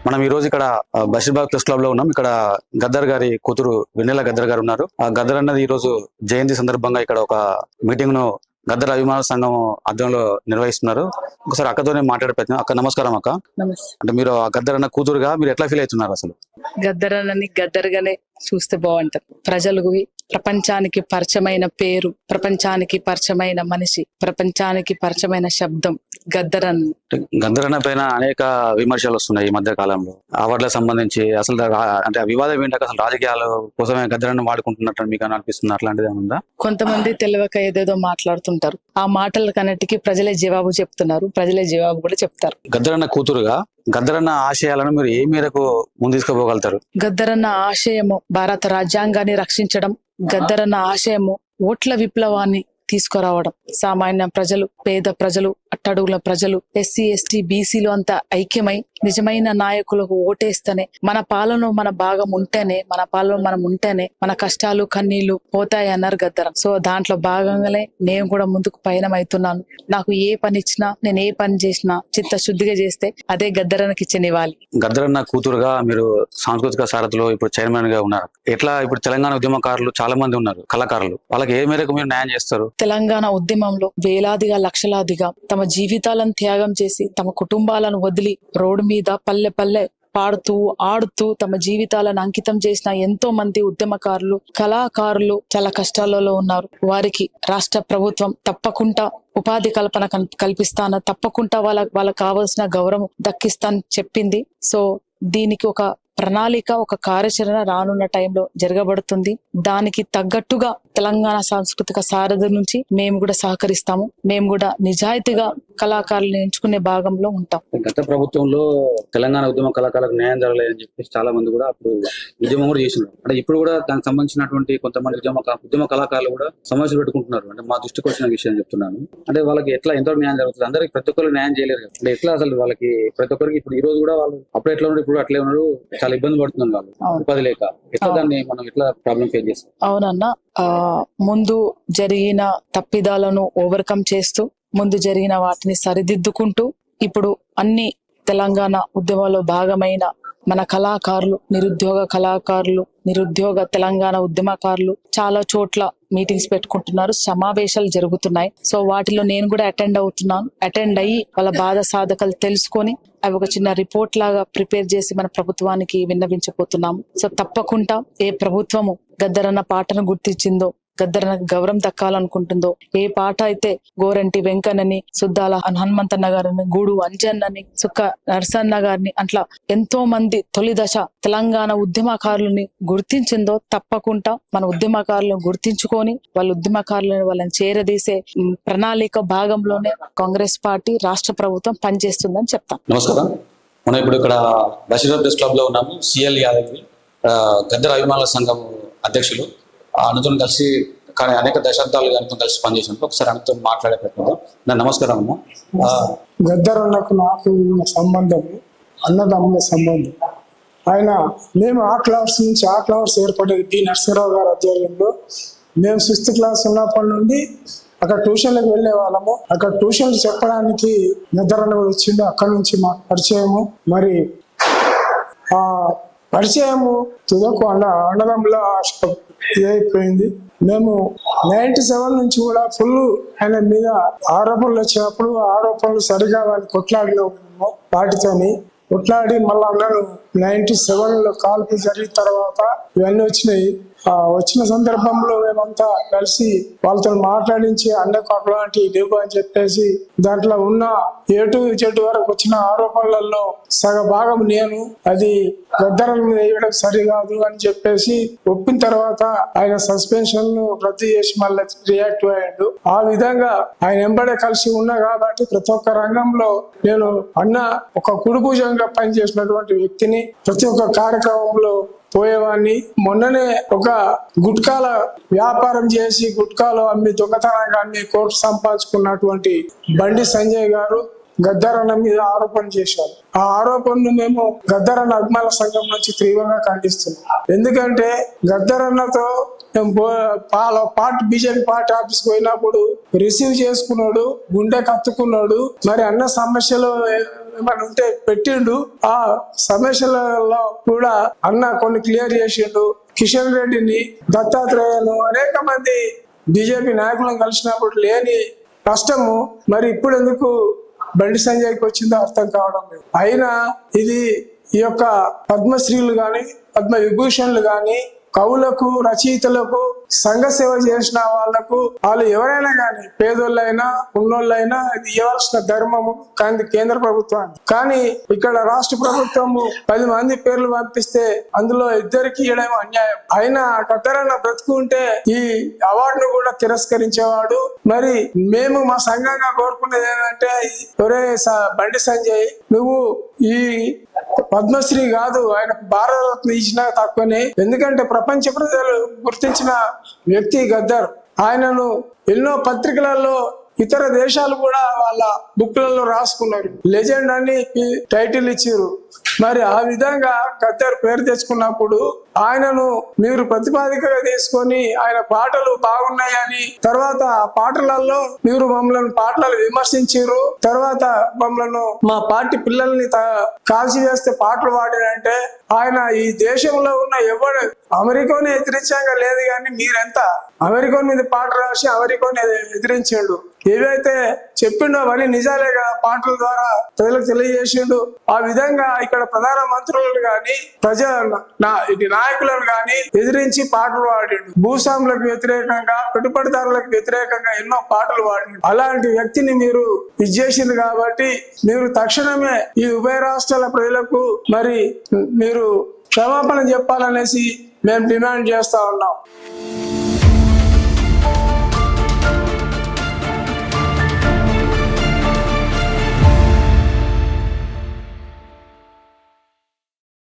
మనం ఈ రోజు ఇక్కడ బషీర్బాగ్ ప్రెస్ క్లబ్ లో ఉన్నాం. ఇక్కడ గద్దర్ గారి కూతురు వెన్నెల గద్దర్ గారు ఉన్నారు. ఆ గద్దర్ అన్నది ఈ రోజు జయంతి సందర్భంగా ఇక్కడ ఒక మీటింగ్ ను గద్దర్ అభిమానుల సంఘం ఆధ్వర్యంలో నిర్వహిస్తున్నారు. ఒకసారి అక్కతోనే మాట్లాడే ప్రయత్నం. అక్క నమస్కారం. అక్క, అంటే మీరు ఆ గద్దర్ అన్న కూతురుగా మీరు ఎట్లా ఫీల్ అవుతున్నారు? అసలు గద్దర్ అన్నని గద్దర్గానే చూస్తే బాగుంటది. ప్రజలకు ప్రపంచానికి పరిచయమైన పేరు, ప్రపంచానికి పరిచయమైన మనిషి, ప్రపంచానికి పరిచయమైన శబ్దం గద్దర్ అన్న. గద్దర్ అన్న పైన అనేక విమర్శలు వస్తున్నాయి ఈ మధ్య కాలంలో. అవార్డులకు సంబంధించి అసలు అంటే ఆ వివాదం ఏంటంటే అసలు రాజకీయాల కోసమే గద్దర్ అన్న వాడుకుంటున్నట్టు మీకు అనిపిస్తుంది? అట్లాంటిది ఏముందా? కొంతమంది తెలియక ఏదేదో మాట్లాడుతుంటారు. ఆ మాటలకన్నిటికీ ప్రజలే జవాబు చెప్తున్నారు, ప్రజలే జవాబు కూడా చెప్తారు. గద్దర్ అన్న కూతురుగా గద్దర్ అన్న ఆశయాలను మీరు ఏ మేరకు ముందు తీసుకుపోగలుగుతారు? గద్దర్ అన్న ఆశయము భారత రాజ్యాంగాన్ని రక్షించడం, గద్దర్ అన్న ఆశయము ఓట్ల విప్లవాన్ని తీసుకురావడం. సామాన్య ప్రజలు, పేద ప్రజలు, అట్టడుగుల ప్రజలు, ఎస్సీ ఎస్టీ బీసీలు అంతా ఐక్యమై నిజమైన నాయకులకు ఓటేస్తేనే మన పాలన మన భాగం ఉంటేనే, మన పాలన మనం ఉంటేనే మన కష్టాలు కన్నీళ్లు పోతాయి అన్నారు గద్దర్. సో దాంట్లో భాగంగానే నేను కూడా ముందుకు పయనం అవుతున్నాను. నాకు ఏ పని ఇచ్చినా, నేను ఏ పని చేసినా చిత్తశుద్ధిగా చేస్తే అదే గద్దరన్నకి ఇచ్చిన ఇవ్వాలి. గద్దర్ అన్న కూతురుగా మీరు సాంస్కృతిక సారథిలో ఇప్పుడు చైర్మన్ గా ఉన్నారు. ఎట్లా ఇప్పుడు తెలంగాణ ఉద్యమకారులు చాలా మంది ఉన్నారు, కళాకారులు, వాళ్ళకి ఏ మేరకు మీరు న్యాయం చేస్తారు? తెలంగాణ ఉద్యమంలో వేలాదిగా లక్షలాదిగా తమ జీవితాలను త్యాగం చేసి, తమ కుటుంబాలను వదిలి రోడ్డు మీద పల్లె పల్లె పాడుతూ ఆడుతూ తమ జీవితాలను అంకితం చేసిన ఎంతో మంది ఉద్యమకారులు, కళాకారులు చాలా కష్టాలలో ఉన్నారు. వారికి రాష్ట్ర ప్రభుత్వం తప్పకుండా ఉపాధి కల్పన కల్పిస్తాను, తప్పకుండా వాళ్ళకు కావాల్సిన గౌరవం దక్కిస్తానని చెప్పింది. సో దీనికి ఒక ప్రణాళిక, ఒక కార్యాచరణ రానున్న టైంలో జరగబడుతుంది. దానికి తగ్గట్టుగా తెలంగాణ సాంస్కృతిక సారథి నుంచి మేము కూడా సహకరిస్తాము. మేము కూడా నిజాయితీగా కళాకారులను ఎంచుకునే భాగంలో ఉంటాం. గత ప్రభుత్వంలో తెలంగాణ ఉద్యమ కళాకారులకు న్యాయం జరగలేదని చెప్పేసి చాలా మంది కూడా అప్పుడు ఉద్యమం కూడా చేసినారు. అంటే ఇప్పుడు కూడా దానికి సంబంధించినటువంటి కొంతమంది ఉద్యమ కళాకారులు కూడా సమస్యలు పెట్టుకుంటున్నారు. అంటే మా దృష్టికి వచ్చిన విషయం చెప్తున్నాను. అంటే వాళ్ళకి ఎట్లా ఎంతో న్యాయం జరుగుతుంది? అందరికి ప్రతి ఒక్కరు న్యాయం చేయలేరు. అంటే ఎట్లా అసలు వాళ్ళకి ప్రతి ఒక్కరికి ఇప్పుడు ఈ రోజు కూడా వాళ్ళు అప్పుడు ఎట్లా ఉన్నారు, ఇప్పుడు అట్లే ఉన్నారు, చాలా ఇబ్బంది పడుతున్నారు వాళ్ళు ఉపాధి లేక. ఎట్లా దాన్ని మనం ఎట్లా ప్రాబ్లం ఫేస్ చేస్తాం? అవునన్నా, ముందు జరిగిన తప్పిదాలను ఓవర్కమ్ చేస్తూ, ముందు జరిగిన వాటిని సరిదిద్దుకుంటూ, ఇప్పుడు అన్ని తెలంగాణ ఉద్యమంలో భాగమైన మన కళాకారులు, నిరుద్యోగ కళాకారులు, నిరుద్యోగ తెలంగాణ ఉద్యమకారులు చాలా చోట్ల మీటింగ్స్ పెట్టుకుంటున్నారు, సమావేశాలు జరుగుతున్నాయి. సో వాటిలో నేను కూడా అటెండ్ అయ్యి వాళ్ళ బాధ సాధకాలు తెలుసుకొని అవి ఒక చిన్న రిపోర్ట్ లాగా ప్రిపేర్ చేసి మన ప్రభుత్వానికి విన్నవించబోతున్నాము. సో తప్పకుండా ఏ ప్రభుత్వము గద్దర్ అన్న పాటను గుర్తించిందో, గద్దర్ అన్న గౌరవం దక్కాలనుకుంటుందో, ఏ పాట అయితే గోరంటి వెంకన్నని, సుద్దాల హనుమంతన్న గారిని, గూడు అంజన్నని, సుక్క నరసన్న గారిని అట్లా ఎంతో మంది తొలి దశ తెలంగాణ ఉద్యమకారులని గుర్తించిందో, తప్పకుండా మన ఉద్యమకారులను గుర్తించుకొని వాళ్ళని చేరదీసే ప్రణాళిక భాగంలోనే కాంగ్రెస్ పార్టీ, రాష్ట్ర ప్రభుత్వం పనిచేస్తుందని చెప్తాం. నమస్కారం. మనం ఇప్పుడు ఇక్కడ బషీర్బాగ్ ప్రెస్ క్లబ్ లో ఉన్నాము. సిఎల్ యాదగిరి గద్దర్ అభిమానుల సంఘం అధ్యక్షులు. అన్నతో కలిసి కానీ అనేక దశాబ్దాలుగా ఆయనతో కలిసి పనిచేసినప్పుడు ఒకసారి ఆయనతో మాట్లాడే ప్రయత్నం. నమస్కారం అమ్మ. గద్దర్ అన్నకు నాకు ఉన్న సంబంధం అన్నదమ్ముల సంబంధం. మేము ఆ క్లాస్ ఏర్పడేది డి నరసింహరావు గారి ఆధ్వర్యంలో. మేము 6th క్లాస్ ఉన్నప్పటి నుండి అక్కడ ట్యూషన్లకు వెళ్ళే వాళ్ళము. అక్కడ ట్యూషన్లు చెప్పడానికి గద్దర్ అన్న కూడా వచ్చిండు. అక్కడ నుంచి మాకు పరిచయము. మరి ఆ పరిచయము తుదకు అన్నదమ్ముల ఇదైపోయింది. మేము 97 నుంచి కూడా ఫుల్ ఆయన మీద ఆరోపణలు వచ్చినప్పుడు ఆరోపణలు సరిగా వాళ్ళు కొట్లాడిలో వాటితోని కొట్లాడి మళ్ళా అన్నాను 97లో కాల్పు జరిగిన తర్వాత ఇవన్నీ వచ్చినాయి. వచ్చిన సందర్భంలో మేమంతా కలిసి వాళ్ళతో మాట్లాడించి అన్నకు అట్లాంటి లేవు అని చెప్పేసి దాంట్లో ఉన్న ఏటు చెట్టు వరకు వచ్చిన ఆరోపణలలో సగ భాగం నేను అది గద్దర్ మీద వేయడం సరికాదు అని చెప్పేసి ఒప్పిన తర్వాత ఆయన సస్పెన్షన్ రద్దు చేసి మళ్ళీ రియాక్టివ్ అయ్యాడు. ఆ విధంగా ఆయన వెంబడే కలిసి ఉన్నా కాబట్టి ప్రతి ఒక్క రంగంలో నేను అన్న ఒక కుడిభుజంగా పనిచేసినటువంటి వ్యక్తిని. ప్రతి ఒక్క కార్యక్రమంలో పోయేవాడిని. మొన్ననే ఒక గుట్కాల వ్యాపారం చేసి గుట్కాలో అమ్మి దొంగతనంగా అమ్మి కోర్టు సంపాదించుకున్నటువంటి బండి సంజయ్ గారు గద్దర్ అన్న మీద ఆరోపణ చేశారు. ఆ ఆరోపణను మేము గద్దర్ అన్న అభిమానుల సంఘం నుంచి తీవ్రంగా ఖండిస్తున్నాం. ఎందుకంటే గద్దర్ అన్నతో బీజేపీ పార్టీ ఆఫీస్కి పోయినప్పుడు రిసీవ్ చేసుకున్నాడు, గుండె కత్తుకున్నాడు. మరి అన్న సమస్యలు ఏమైనా ఉంటే పెట్టిండు. ఆ సమస్యలలో కూడా అన్న కొన్ని క్లియర్ చేసిండు. కిషన్ రెడ్డిని, దత్తాత్రేయను, అనేక మంది బీజేపీ నాయకులను కలిసినప్పుడు లేని కష్టము మరి ఇప్పుడు ఎందుకు బండి సంజయ్కి వచ్చిందో అర్థం కావడం లేదు. అయినా ఇది ఈ యొక్క పద్మశ్రీలు గాని, పద్మ విభూషణ్లు గాని, కవులకు, రచయితలకు, సంఘ సేవ చేసిన వాళ్లకు, వాళ్ళు ఎవరైనా కానీ పేదోళ్ళైనా ఉన్నోళ్ళైనా ఇది ఇవ్వాల్సిన ధర్మము కానీ కేంద్ర ప్రభుత్వానికి. కానీ ఇక్కడ రాష్ట్ర ప్రభుత్వము 10 మంది పేర్లు పంపిస్తే అందులో 2కి ఇవ్వడం అన్యాయం. అయినా కద్దరన్న బ్రతుకుంటే ఈ అవార్డును కూడా తిరస్కరించేవాడు. మరి మేము మా సంఘంగా కోరుకునేది ఏంటంటే, ఒరే బండి సంజయ్, నువ్వు ఈ పద్మశ్రీ కాదు, ఆయనకు భారతరత్న ఇచ్చినా తక్కువనే. ఎందుకంటే ప్రపంచ ప్రజలు గుర్తించిన వ్యక్తి గద్దర్. ఆయనను ఎన్నో పత్రికలలో ఇతర దేశాలు కూడా వాళ్ళ బుక్లలో రాసుకున్నారు. లెజెండ్ అని టైటిల్ ఇచ్చారు. మరి ఆ విధంగా గద్దర్ పేరు తెచ్చుకున్నప్పుడు ఆయనను మీరు ప్రతిపాదికగా తీసుకొని ఆయన పాటలు బాగున్నాయని, తర్వాత పాటలలో మీరు మమ్మల్ని పాటలు విమర్శించారు, తర్వాత మమ్మల్ని మా పార్టీ పిల్లల్ని కాల్చి వేస్తే పాటలు పాడినంటే ఆయన ఈ దేశంలో ఉన్న ఎవడు అమెరికాని ఎదిరించాక లేదు కానీ మీరెంత అమెరికా మీద పాట రాసి అమెరికాని ఎదిరించాడు. ఏవైతే చెప్పిండో అవన్నీ నిజాలేగా పాటల ద్వారా ప్రజలకు తెలియజేసిండు. ఆ విధంగా ఇక్కడ ప్రధాన మంత్రులను గాని నాయకులను గాని ఎదిరించి పాటలు పాడిండు. భూస్వాములకు వ్యతిరేకంగా, పెట్టుబడిదారులకు వ్యతిరేకంగా ఎన్నో పాటలు పాడిండు. అలాంటి వ్యక్తిని మీరు ఇచ్చేసింది కాబట్టి మీరు తక్షణమే ఈ ఉభయ రాష్ట్రాల ప్రజలకు మరి మీరు క్షమాపణ చెప్పాలనేసి మేము డిమాండ్ చేస్తా ఉన్నాం.